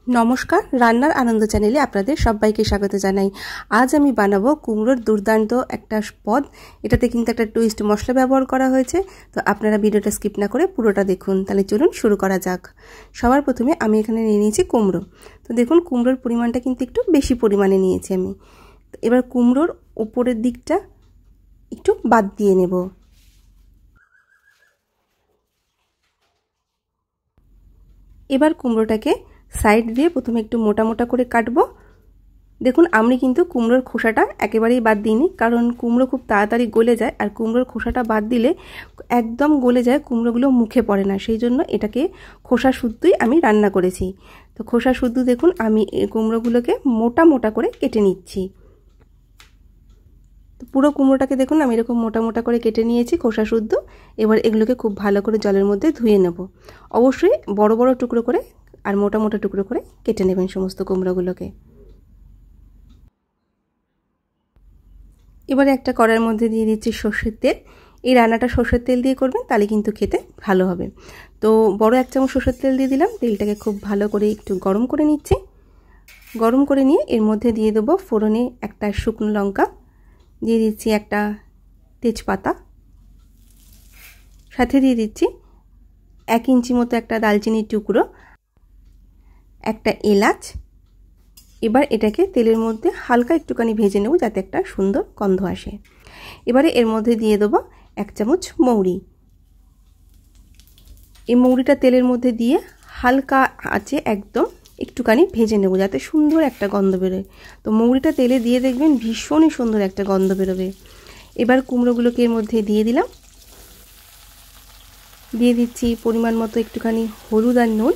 নমস্কার, রান্নার আনন্দ চ্যানেলে আপনাদের সবাইকে স্বাগত জানাই। আজ আমি বানাবো কুমড়োর দুর্দান্ত একটা পদ। এটাতে কিন্তু একটা টুইস্ট মশলা ব্যবহার করা হয়েছে, তো আপনারা ভিডিওটা স্কিপ না করে পুরোটা দেখুন। তাহলে চলুন শুরু করা যাক। সবার প্রথমে আমি এখানে নিয়ে নিয়েছি কুমড়ো। তো দেখুন কুমড়োর পরিমাণটা কিন্তু একটু বেশি পরিমাণে নিয়েছি আমি। তো এবার কুমড়োর ওপরের দিকটা একটু বাদ দিয়ে নেব। এবার কুমড়োটাকে সাইড দিয়ে প্রথমে একটু মোটা মোটা করে কাটবো। দেখুন আমি কিন্তু কুমড়োর খোসাটা একেবারেই বাদ দিইনি, কারণ কুমড়ো খুব তাড়াতাড়ি গলে যায়, আর কুমড়োর খোসাটা বাদ দিলে একদম গলে যায়, কুমড়োগুলো মুখে পড়ে না। সেই জন্য এটাকে খোসা শুদ্ধই আমি রান্না করেছি। তো খোসা শুদ্ধ দেখুন আমি এই কুমড়োগুলোকে মোটা মোটা করে কেটে নিচ্ছি। তো পুরো কুমড়োটাকে দেখুন আমি এরকম মোটা মোটা করে কেটে নিয়েছি খোসা শুদ্ধ। এবার এগুলোকে খুব ভালো করে জলের মধ্যে ধুয়ে নেব। অবশ্যই বড় বড় টুকরো করে আর মোটা মোটা টুকরো করে কেটে নেবেন সমস্ত কুমড়োগুলোকে। এবারে একটা কড়াইয়ের মধ্যে দিয়ে দিচ্ছি সর্ষের তেল। এই রান্নাটা সর্ষের তেল দিয়ে করবেন, তাহলে কিন্তু খেতে ভালো হবে। তো বড় 1 চামচ সর্ষের তেল দিয়ে দিলাম। তেলটাকে খুব ভালো করে একটু গরম করে নিচ্ছি। গরম করে নিয়ে এর মধ্যে দিয়ে দেবো ফোড়নে একটা শুকনো লঙ্কা, দিয়ে দিচ্ছি একটা তেজপাতা, সাথে দিয়ে দিচ্ছি 1 ইঞ্চি মতো একটা দালচিনির টুকরো, একটা এলাচ। এবার এটাকে তেলের মধ্যে হালকা একটুখানি ভেজে নেব, যাতে একটা সুন্দর গন্ধ আসে। এবারে এর মধ্যে দিয়ে দেবো 1 চামচ মৌরি। এই মৌরিটা তেলের মধ্যে দিয়ে হালকা আঁচে একদম একটুখানি ভেজে নেব, যাতে সুন্দর একটা গন্ধ বেরোয়। তো মৌরিটা তেলে দিয়ে দেখবেন ভীষণই সুন্দর একটা গন্ধ বেরোবে। এবার কুমড়োগুলোকে এর মধ্যে দিয়ে দিলাম। দিয়ে দিচ্ছি পরিমাণ মতো একটুখানি হলুদ আর নুন।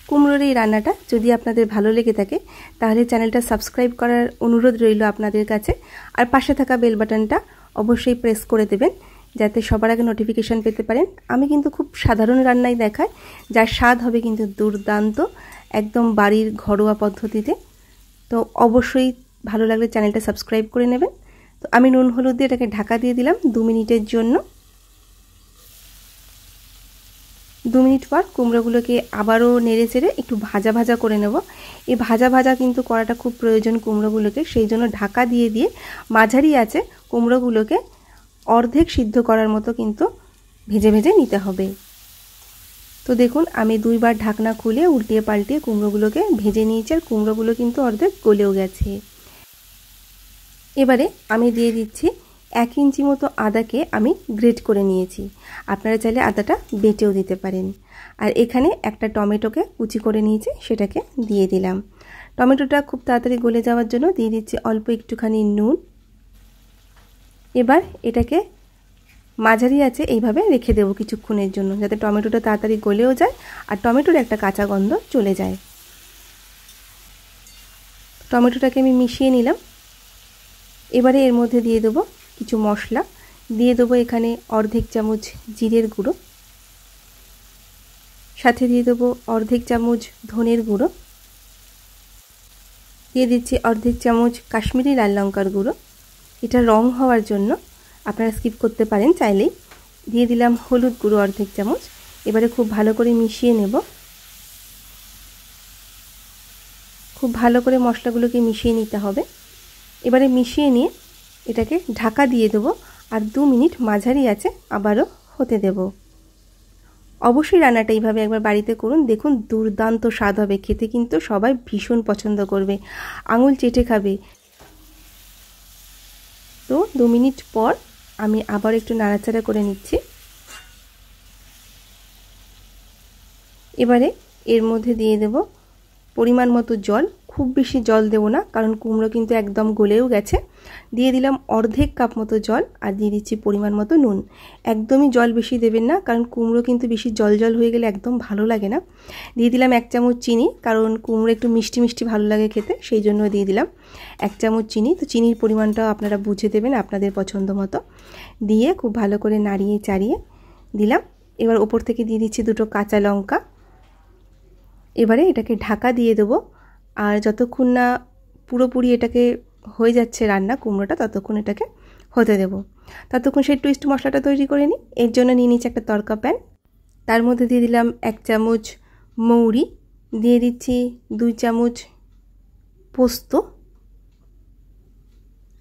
কুমড়োর এই রান্নাটা যদি আপনাদের ভালো লেগে থাকে, তাহলে চ্যানেলটা সাবস্ক্রাইব করার অনুরোধ রইল আপনাদের কাছে। আর পাশে থাকা বেল বাটনটা অবশ্যই প্রেস করে দেবেন, যাতে সবার আগে নোটিফিকেশান পেতে পারেন। আমি কিন্তু খুব সাধারণ রান্নাই দেখাই, যার স্বাদ হবে কিন্তু দুর্দান্ত, একদম বাড়ির ঘরোয়া পদ্ধতিতে। তো অবশ্যই ভালো লাগলে চ্যানেলটা সাবস্ক্রাইব করে নেবেন। তো আমি নুন হলুদ দিয়ে এটাকে ঢাকা দিয়ে দিলাম 2 মিনিটের জন্য। 2 মিনিট পর কুমড়োগুলোকে আবারও নেড়ে চেড়ে একটু ভাজা ভাজা করে নেব। এই ভাজা ভাজা কিন্তু করাটা খুব প্রয়োজন কুমড়োগুলোকে, সেই জন্য ঢাকা দিয়ে দিয়ে মাঝারি আছে কুমড়োগুলোকে অর্ধেক সিদ্ধ করার মতো কিন্তু ভেজে ভেজে নিতে হবে। তো দেখুন আমি 2 বার ঢাকনা খুলে উল্টিয়ে পাল্টিয়ে কুমড়োগুলোকে ভেজে নিয়েছি, আর কুমড়োগুলো কিন্তু অর্ধেক গলেও গেছে। এবারে আমি দিয়ে দিচ্ছি 1 ইঞ্চি মতো আদাকে আমি গ্রেট করে নিয়েছি। আপনারা চাইলে আদাটা বেটেও দিতে পারেন। আর এখানে একটা টমেটোকে কুচি করে নিয়েছি, সেটাকে দিয়ে দিলাম। টমেটোটা খুব তাড়াতাড়ি গলে যাওয়ার জন্য দিয়ে দিচ্ছি অল্প একটুখানি নুন। এবার এটাকে মাঝারি আছে এইভাবে রেখে দেবো কিছুক্ষণের জন্য, যাতে টমেটোটা তাড়াতাড়ি গলেও যায় আর টমেটোর একটা কাঁচা গন্ধ চলে যায়। টমেটোটাকে আমি মিশিয়ে নিলাম। এবারে এর মধ্যে দিয়ে দেবো কিছু মশলা। দিয়ে দেবো এখানে অর্ধেক চামচ জিরের গুঁড়ো, সাথে দিয়ে দেবো অর্ধেক চামচ ধনের গুঁড়ো, দিয়ে দিচ্ছি অর্ধেক চামচ কাশ্মীরি লাল লঙ্কার গুঁড়ো। এটা রং হওয়ার জন্য, আপনারা স্কিপ করতে পারেন চাইলেই। দিয়ে দিলাম হলুদ গুঁড়ো অর্ধেক চামচ। এবারে খুব ভালো করে মিশিয়ে নেব। খুব ভালো করে মশলাগুলোকে মিশিয়ে নিতে হবে। এবারে মিশিয়ে নিয়ে এটাকে ঢাকা দিয়ে দেবো, আর 2 মিনিট মাঝারি আছে আবারও হতে দেব। অবশ্যই রান্নাটা এইভাবে একবার বাড়িতে করুন, দেখুন দুর্দান্ত স্বাদ হবে। খেতে কিন্তু সবাই ভীষণ পছন্দ করবে, আঙুল চেটে খাবে। তো 2 মিনিট পর আমি আবার একটু নাড়াচাড়া করে নিচ্ছি। এবারে এর মধ্যে দিয়ে দেব পরিমাণ মতো জল। খুব বেশি জল দেব না, কারণ কুমড়ো কিন্তু একদম গলেও গেছে। দিয়ে দিলাম অর্ধেক কাপ মতো জল, আর দিয়ে দিচ্ছি পরিমাণ মতো নুন। একদমই জল বেশি দেবেন না, কারণ কুমড়ো কিন্তু বেশি জল জল হয়ে গেলে একদম ভালো লাগে না। দিয়ে দিলাম 1 চামচ চিনি, কারণ কুমড়ো একটু মিষ্টি মিষ্টি ভালো লাগে খেতে, সেই জন্য দিয়ে দিলাম 1 চামচ চিনি। তো চিনির পরিমাণটাও আপনারা বুঝে দেবেন আপনাদের পছন্দ মতো। দিয়ে খুব ভালো করে নাড়িয়ে চাড়িয়ে দিলাম। এবার ওপর থেকে দিয়ে দিচ্ছি 2টো কাঁচা লঙ্কা। এবারে এটাকে ঢাকা দিয়ে দেবো, আর যতক্ষণ না পুরোপুরি এটাকে হয়ে যাচ্ছে রান্না কুমড়োটা, ততক্ষণ এটাকে হতে দেব। ততক্ষণ সেই টুইস্ট মশলাটা তৈরি করে নিই। এর জন্য নিয়ে নিচ্ছি একটা তড়কা প্যান। তার মধ্যে দিয়ে দিলাম 1 চামচ মৌরি, দিয়ে দিচ্ছি 2 চামচ পোস্ত,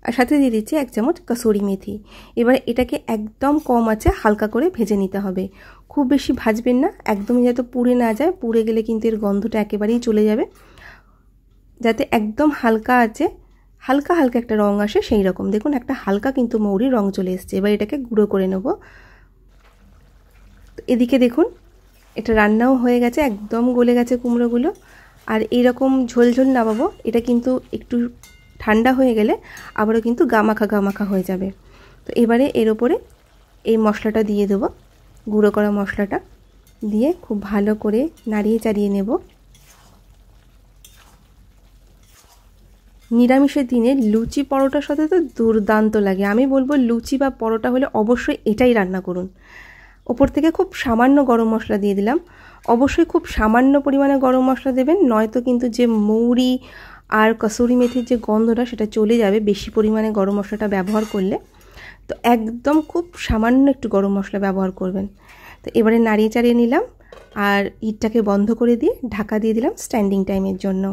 আর সাথে দিয়ে দিচ্ছি 1 চামচ কসুরি মেথি। এবার এটাকে একদম কম আঁচে হালকা করে ভেজে নিতে হবে, খুব বেশি ভাজবেন না, একদমই যাতে পুড়ে না যায়, পুড়ে গেলে কিন্তু এর গন্ধটা একেবারেই চলে যাবে। যাতে একদম হালকা আছে, হালকা হালকা একটা রং আসে সেই রকম। দেখুন একটা হালকা কিন্তু মৌরির রং চলে এসছে। এবার এটাকে গুঁড়ো করে নেব। এদিকে দেখুন এটা রান্নাও হয়ে গেছে, একদম গলে গেছে কুমড়োগুলো। আর এইরকম ঝোল ঝোল নামাবো, এটা কিন্তু একটু ঠান্ডা হয়ে গেলে আবারও কিন্তু গামাখা গামাখা হয়ে যাবে। তো এবারে এর ওপরে এই মশলাটা দিয়ে দেবো, গুঁড়ো করা মশলাটা দিয়ে খুব ভালো করে নাড়িয়ে চাড়িয়ে নেব। নিরামিষের দিনে লুচি পরোটার সাথে তো দুর্দান্ত লাগে। আমি বলবো লুচি বা পরোটা হলে অবশ্যই এটাই রান্না করুন। ওপর থেকে খুব সামান্য গরম মশলা দিয়ে দিলাম। অবশ্যই খুব সামান্য পরিমাণে গরম মশলা দেবেন, নয়তো কিন্তু যে মৌরি আর কসুরি মেথির যে গন্ধটা সেটা চলে যাবে বেশি পরিমাণে গরম মশলাটা ব্যবহার করলে। তো একদম খুব সামান্য একটু গরম মশলা ব্যবহার করবেন। তো এবারে নাড়িয়ে চাড়িয়ে নিলাম আর হিটটাকে বন্ধ করে দিয়ে ঢাকা দিয়ে দিলাম স্ট্যান্ডিং টাইমের জন্য।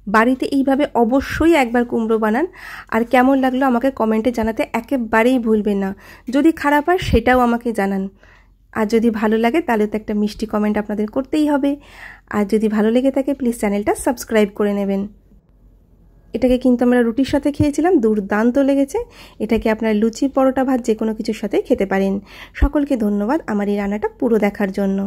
বাড়িতে এইভাবে অবশ্যই একবার কুমড়ো বানান, আর কেমন লাগলো আমাকে কমেন্টে জানাতে একেবারেই ভুলবেন না। যদি খারাপ হয় সেটাও আমাকে জানান, আর যদি ভালো লাগে তাহলে তো একটা মিষ্টি কমেন্ট আপনাদের করতেই হবে। আর যদি ভালো লেগে থাকে প্লিজ চ্যানেলটা সাবস্ক্রাইব করে নেবেন। এটাকে কিন্তু আমরা রুটির সাথে খেয়েছিলাম, দুর্দান্ত লেগেছে। এটাকে আপনার লুচি, পরোটা, ভাত যে কোনো কিছুর সাথে খেতে পারেন। সকলকে ধন্যবাদ আমার এই রান্নাটা পুরো দেখার জন্য।